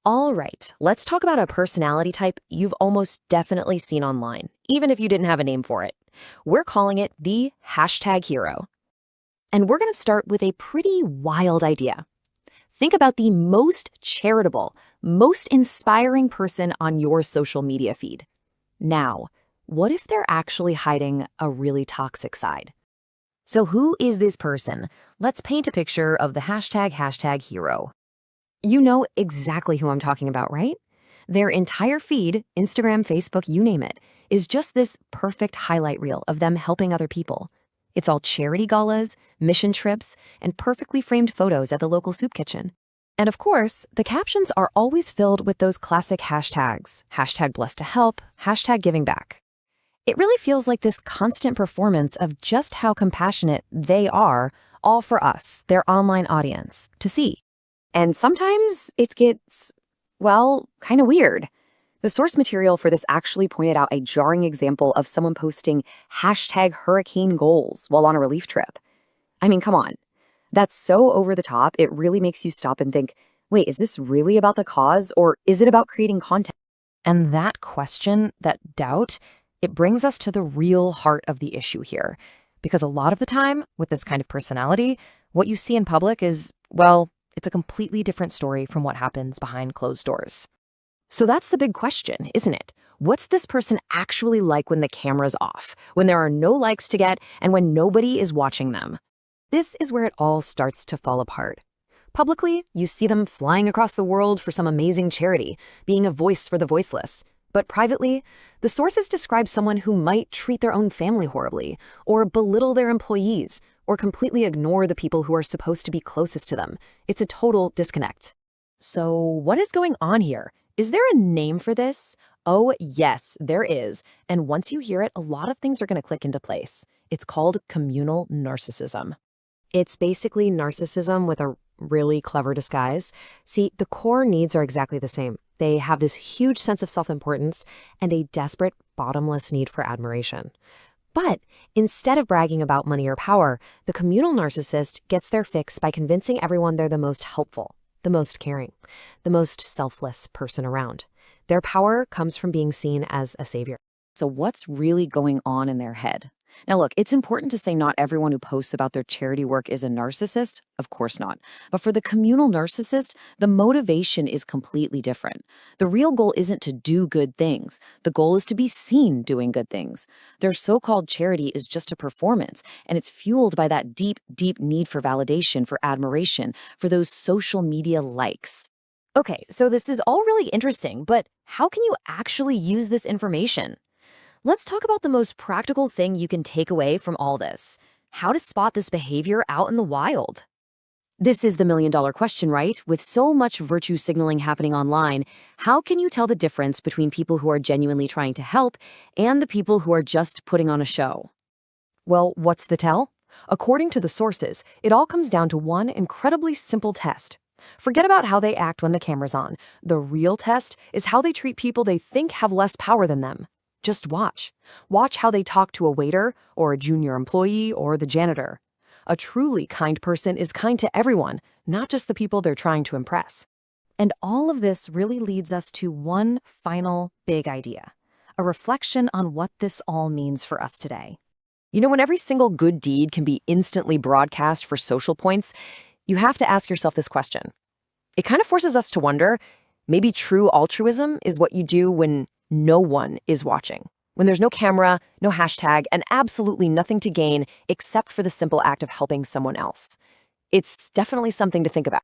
All right, let's talk about a personality type you've almost definitely seen online, even if you didn't have a name for it. We're calling it the hashtag hero. And we're going to start with a pretty wild idea. Think about the most charitable, most inspiring person on your social media feed. Now, what if they're actually hiding a really toxic side? So who is this person? Let's paint a picture of the hashtag hero. You know exactly who I'm talking about, right? Their entire feed, Instagram, Facebook, you name it, is just this perfect highlight reel of them helping other people. It's all charity galas, mission trips, and perfectly framed photos at the local soup kitchen. And of course, the captions are always filled with those classic hashtags, hashtag blessed to help, hashtag giving back. It really feels like this constant performance of just how compassionate they are, all for us, their online audience, to see. And sometimes it gets, well, kind of weird. The source material for this actually pointed out a jarring example of someone posting hashtag hurricane goals while on a relief trip. I mean, come on. That's so over the top, it really makes you stop and think, wait, is this really about the cause or is it about creating content? And that question, that doubt, it brings us to the real heart of the issue here. Because a lot of the time, with this kind of personality, what you see in public is, well, it's a completely different story from what happens behind closed doors. So that's the big question, isn't it? What's this person actually like when the camera's off, when there are no likes to get, and when nobody is watching them? This is where it all starts to fall apart. Publicly, you see them flying across the world for some amazing charity, being a voice for the voiceless. But privately, the sources describe someone who might treat their own family horribly, or belittle their employees, or completely ignore the people who are supposed to be closest to them. It's a total disconnect. So what is going on here? Is there a name for this? Oh, yes, there is. And once you hear it, a lot of things are going to click into place. It's called communal narcissism. It's basically narcissism with a really clever disguise. See, the core needs are exactly the same. They have this huge sense of self-importance and a desperate, bottomless need for admiration. But instead of bragging about money or power, the communal narcissist gets their fix by convincing everyone they're the most helpful, the most caring, the most selfless person around. Their power comes from being seen as a savior. So what's really going on in their head? Now, look, it's important to say not everyone who posts about their charity work is a narcissist. Of course not. But for the communal narcissist, the motivation is completely different. The real goal isn't to do good things. The goal is to be seen doing good things. Their so-called charity is just a performance, and it's fueled by that deep, deep need for validation, for admiration, for those social media likes. Okay, so this is all really interesting, but how can you actually use this information? Let's talk about the most practical thing you can take away from all this: how to spot this behavior out in the wild. This is the million-dollar question, right? With so much virtue signaling happening online, how can you tell the difference between people who are genuinely trying to help and the people who are just putting on a show? Well, what's the tell? According to the sources, it all comes down to one incredibly simple test. Forget about how they act when the camera's on. The real test is how they treat people they think have less power than them. Just watch. Watch how they talk to a waiter, or a junior employee, or the janitor. A truly kind person is kind to everyone, not just the people they're trying to impress. And all of this really leads us to one final big idea: a reflection on what this all means for us today. You know, when every single good deed can be instantly broadcast for social points, you have to ask yourself this question. It kind of forces us to wonder, maybe true altruism is what you do when no one is watching, when there's no camera, no hashtag, and absolutely nothing to gain except for the simple act of helping someone else. It's definitely something to think about.